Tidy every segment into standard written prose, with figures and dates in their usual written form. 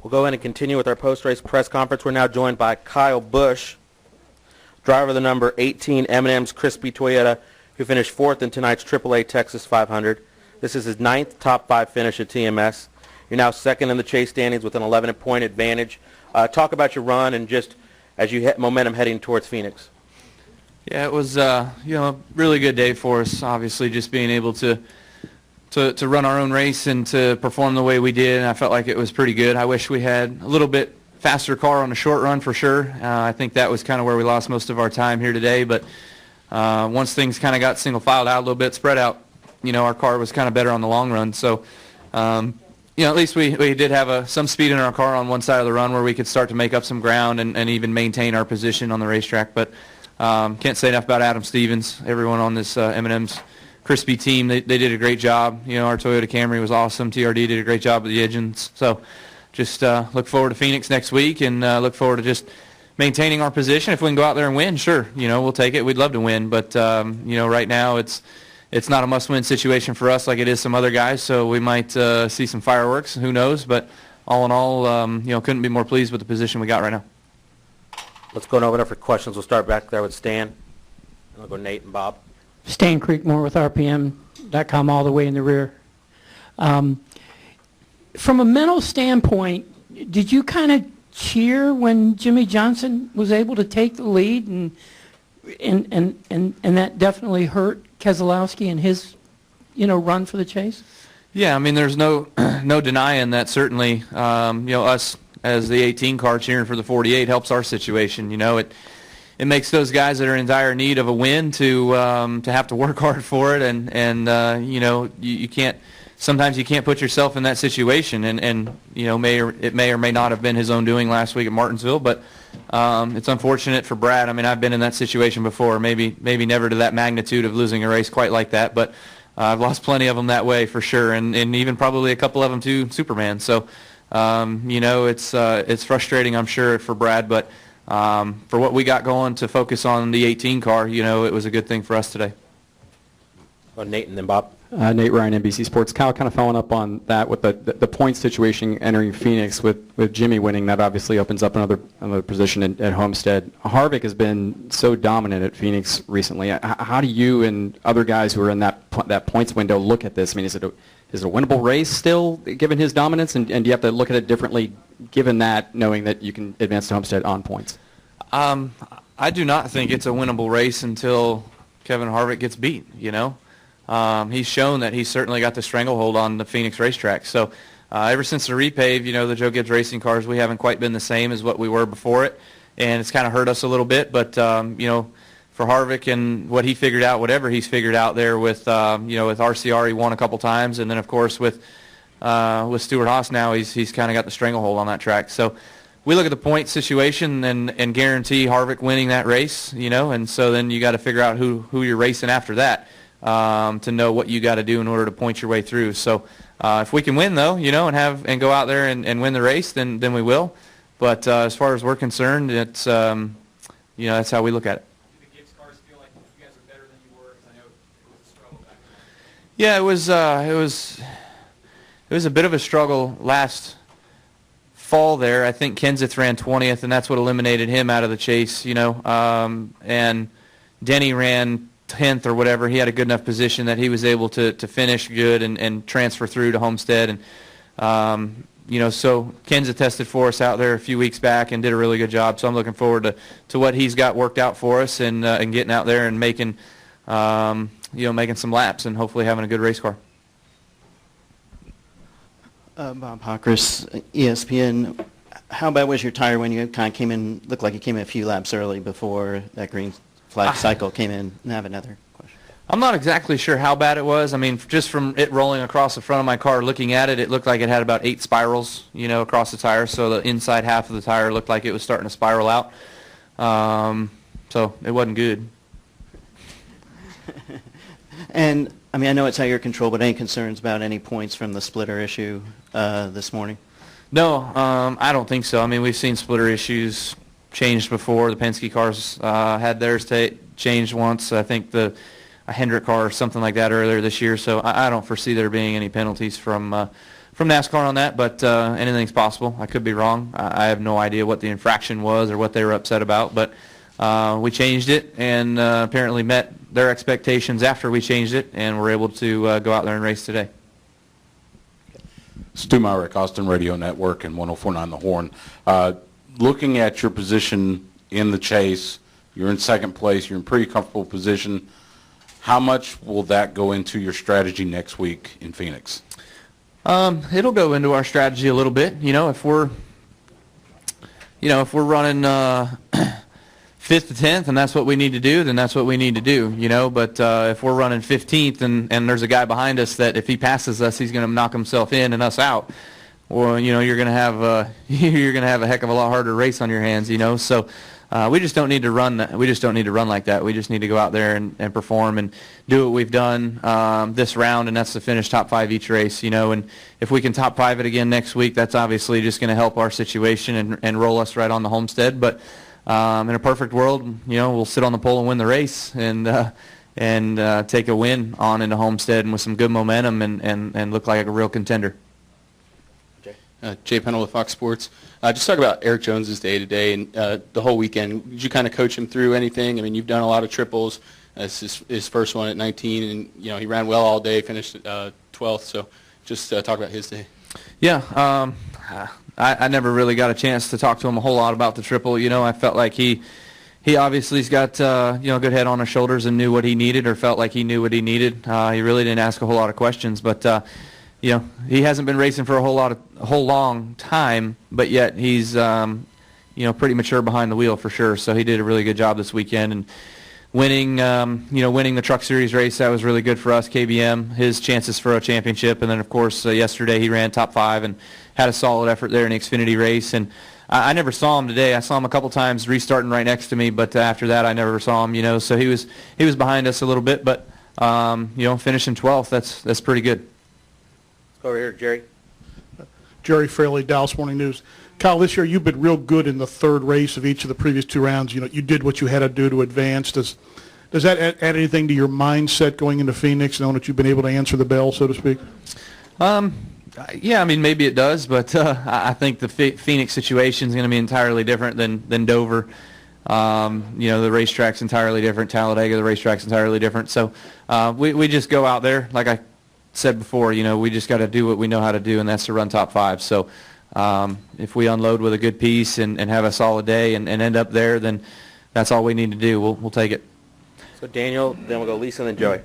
We'll go in and continue with our post-race press conference. We're now joined by Kyle Busch, driver of the number 18 M&M's Crispy Toyota, who finished fourth in tonight's AAA Texas 500. This is his ninth top 5 finish at TMS. You're now second in the chase standings with an 11-point advantage. Talk about your run and just as you hit momentum heading towards Phoenix. Yeah, it was a really good day for us. Obviously, just being able to run our own race and to perform the way we did, and I felt like it was pretty good. I wish we had a little bit faster car on the short run for sure. I think that was kind of where we lost most of our time here today, but once things kind of got single filed out a little bit, spread out, our car was kind of better on the long run. So, at least we did have some speed in our car on one side of the run where we could start to make up some ground and even maintain our position on the racetrack. But can't say enough about Adam Stevens, everyone on this M&M's Crispy team. They did a great job. Our Toyota Camry was awesome. TRD did a great job with the engines. So just look forward to Phoenix next week and look forward to just maintaining our position. If we can go out there and win, sure, we'll take it. We'd love to win. But, right now it's not a must-win situation for us like it is some other guys. So we might see some fireworks. Who knows? But all in all, couldn't be more pleased with the position we got right now. Let's go over there for questions. We'll start back there with Stan. And we'll go Nate and Bob. Stan Creekmore with RPM.com all the way in the rear. From a mental standpoint, did you kind of cheer when Jimmy Johnson was able to take the lead and that definitely hurt Keselowski and his run for the chase? Yeah, there's no denying that. Certainly, us as the 18 car cheering for the 48 helps our situation. It makes those guys that are in dire need of a win to have to work hard for it, and you can't. Sometimes you can't put yourself in that situation, and it may or may not have been his own doing last week at Martinsville, but it's unfortunate for Brad. I've been in that situation before, maybe never to that magnitude of losing a race quite like that, but I've lost plenty of them that way for sure, and even probably a couple of them to Superman. So it's frustrating, I'm sure, for Brad, but for what we got going to focus on the 18 car, it was a good thing for us today. Well, Nate and then Bob. Nate Ryan, NBC Sports. Kyle, kind of following up on that with the point situation entering Phoenix with Jimmy winning, that obviously opens up another position at Homestead. Harvick has been so dominant at Phoenix recently. How do you and other guys who are in that points window look at this? Is it a winnable race still, given his dominance, and do you have to look at it differently, given that, knowing that you can advance to Homestead on points? I do not think it's a winnable race until Kevin Harvick gets beat, He's shown that he's certainly got the stranglehold on the Phoenix racetrack. So ever since the repave, the Joe Gibbs Racing cars, we haven't quite been the same as what we were before it, and it's kind of hurt us a little bit. But, for Harvick and what he figured out, whatever he's figured out there with RCR, he won a couple times, and then, of course, with Stewart-Haas now, he's kind of got the stranglehold on that track. So we look at the point situation and guarantee Harvick winning that race, and so then you got to figure out who you're racing after that. To know what you got to do in order to point your way through. So if we can win, though, and go out there and win the race, then we will. But as far as we're concerned, it's that's how we look at it. Do the Gibbs cars feel like you guys are better than you were? Because I know it was a struggle back then. Yeah, it was a bit of a struggle last fall there. I think Kenseth ran 20th, and that's what eliminated him out of the chase. And Denny ran 10th or whatever. He had a good enough position that he was able to finish good and transfer through to Homestead. And, so Kenseth tested for us out there a few weeks back and did a really good job. So I'm looking forward to what he's got worked out for us and getting out there and making some laps and hopefully having a good race car. Bob Hockers, ESPN. How bad was your tire when you kind of came in, looked like you came in a few laps early before that green flag cycle came in? And I have another question. I'm not exactly sure how bad it was. Just from it rolling across the front of my car, looking at it, it looked like it had about 8 spirals, across the tire. So the inside half of the tire looked like it was starting to spiral out. So it wasn't good. And, I know it's out of your control, but any concerns about any points from the splitter issue this morning? No, I don't think so. We've seen splitter issues changed before. The Penske cars had theirs changed once. I think a Hendrick car or something like that earlier this year. So I don't foresee there being any penalties from NASCAR on that, but anything's possible. I could be wrong. I have no idea what the infraction was or what they were upset about, but we changed it and apparently met their expectations after we changed it, and were able to go out there and race today. Stu Myrick, Austin Radio Network and 104.9 The Horn. Looking at your position in the chase, you're in second place, you're in pretty comfortable position. How much will that go into your strategy next week in Phoenix? It'll go into our strategy a little bit. If we're running 5th to 10th and that's what we need to do, then that's what we need to do. But if we're running 15th and there's a guy behind us that if he passes us, he's going to knock himself in and us out. Well, you're going to have a heck of a lot harder race on your hands. So. We just don't need to run. We just don't need to run like that. We just need to go out there and perform and do what we've done this round, and that's to finish top 5 each race. And if we can top 5 it again next week, that's obviously just going to help our situation and roll us right on the homestead. But in a perfect world, we'll sit on the pole and win the race and take a win on into homestead and with some good momentum and look like a real contender. Jay Pennell with Fox Sports. Just talk about Eric Jones's day today and the whole weekend. Did you kind of coach him through anything? I mean, you've done a lot of triples. It's his first one at 19, and he ran well all day, finished 12th. So just talk about his day. Yeah, I never really got a chance to talk to him a whole lot about the triple. I felt like he obviously's got a good head on his shoulders and knew what he needed, or felt like he knew what he needed. He really didn't ask a whole lot of questions, but. He hasn't been racing for a whole long time, but yet he's, pretty mature behind the wheel for sure. So he did a really good job this weekend, and winning the Truck Series race, that was really good for us. KBM, his chances for a championship, and then of course yesterday he ran top 5 and had a solid effort there in the Xfinity race. And I never saw him today. I saw him a couple times restarting right next to me, but after that I never saw him. So he was behind us a little bit, but finishing 12th, that's pretty good. Over here, Jerry. Jerry Fraley, Dallas Morning News. Kyle, this year you've been real good in the third race of each of the previous 2 rounds. You did what you had to do to advance. Does that add anything to your mindset going into Phoenix, knowing that you've been able to answer the bell, so to speak? Yeah, I mean, maybe it does, but I think the Phoenix situation is going to be entirely different than Dover. The racetrack's entirely different. Talladega, the racetrack's entirely different. So we just go out there, like I said before, we just got to do what we know how to do, and that's to run top 5. So if we unload with a good piece and have a solid day and end up there, then that's all we need to do. We'll take it. So Daniel, then we'll go Lisa, and then Joey.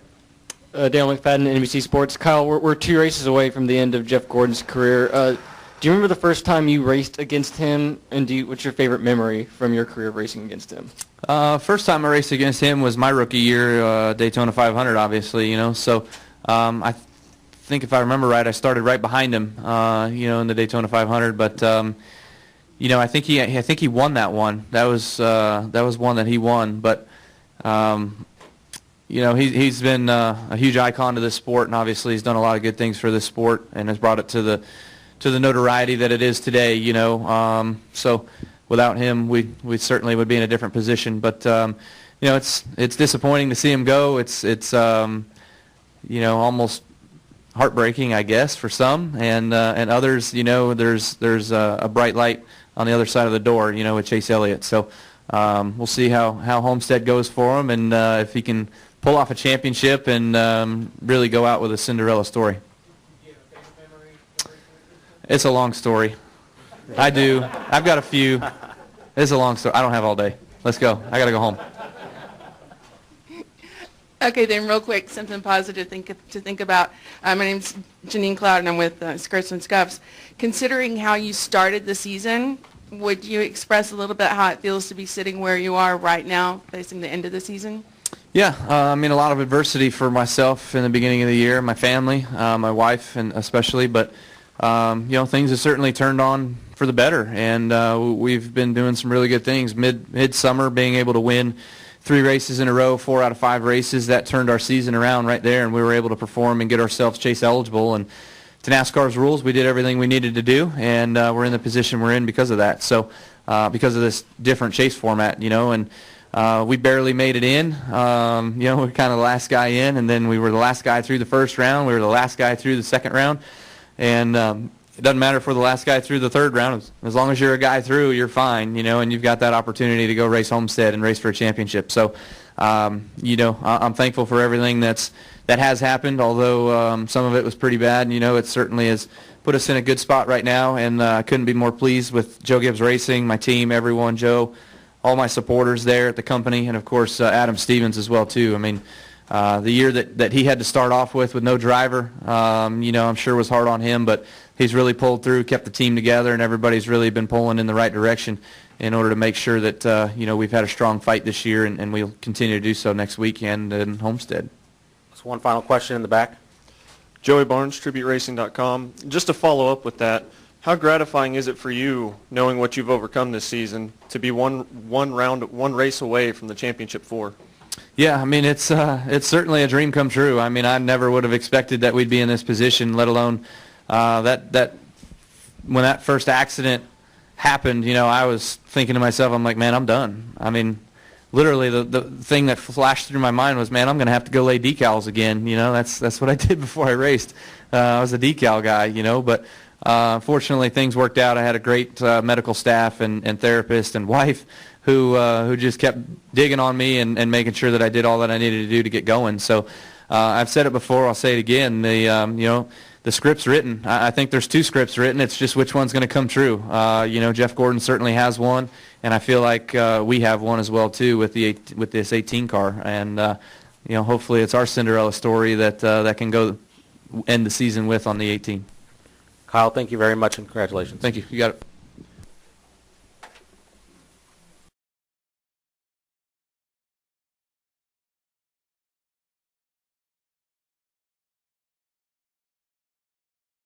Daniel McFadden, NBC Sports. Kyle, we're 2 races away from the end of Jeff Gordon's career. Do you remember the first time you raced against him, and what's your favorite memory from your career of racing against him? First time I raced against him was my rookie year, Daytona 500, obviously. So I think if I remember right, I started right behind him, in the Daytona 500. But I think he won that one. That was one that he won. But he's been a huge icon to this sport, and obviously he's done a lot of good things for this sport and has brought it to the notoriety that it is today. So without him, we certainly would be in a different position. But it's disappointing to see him go. It's almost heartbreaking, I guess, for some, and others. There's a bright light on the other side of the door. With Chase Elliott. So we'll see how Homestead goes for him, and if he can pull off a championship and really go out with a Cinderella story. It's a long story. I do. I've got a few. It's a long story. I don't have all day. Let's go. I got to go home. Okay, then real quick, something positive to think about. My name's Janine Cloud, and I'm with Skirts and Scuffs. Considering how you started the season, would you express a little bit how it feels to be sitting where you are right now, facing the end of the season? Yeah, a lot of adversity for myself in the beginning of the year, my family, my wife, and especially. But things have certainly turned on for the better, and we've been doing some really good things. Midsummer, being able to win 3 races in a row, 4 out of 5 races, that turned our season around right there, and we were able to perform and get ourselves chase eligible. And to NASCAR's rules, we did everything we needed to do, and we're in the position we're in because of that. So because of this different chase format, and we barely made it in. We're kind of the last guy in, and then we were the last guy through the first round. We were the last guy through the second round. And it doesn't matter if we're the last guy through the third round. As long as you're a guy through, you're fine, and you've got that opportunity to go race Homestead and race for a championship. So, I'm thankful for everything that has happened, although some of it was pretty bad. It certainly has put us in a good spot right now, and I couldn't be more pleased with Joe Gibbs Racing, my team, everyone, Joe, all my supporters there at the company, and, of course, Adam Stevens as well, too. I mean, the year that he had to start off with no driver, I'm sure was hard on him, but he's really pulled through, kept the team together, and everybody's really been pulling in the right direction in order to make sure that, we've had a strong fight this year, and we'll continue to do so next weekend in Homestead. That's one final question in the back. Joey Barnes, TributeRacing.com. Just to follow up with that, how gratifying is it for you, knowing what you've overcome this season, to be one race away from the championship 4? Yeah, I mean, it's certainly a dream come true. I mean, I never would have expected that we'd be in this position, let alone that when that first accident happened, I was thinking to myself, I'm like, man, I'm done. I mean, literally the thing that flashed through my mind was, man, I'm going to have to go lay decals again. That's what I did before I raced. I was a decal guy, but fortunately things worked out. I had a great medical staff and therapist and wife who just kept digging on me and making sure that I did all that I needed to do to get going. So I've said it before, I'll say it again, the script's written. I think there's 2 scripts written. It's just which one's going to come true. Jeff Gordon certainly has one, and I feel like we have one as well too with this 18 car. And hopefully it's our Cinderella story that can go end the season with on the 18. Kyle, thank you very much and congratulations. Thank you. You got it.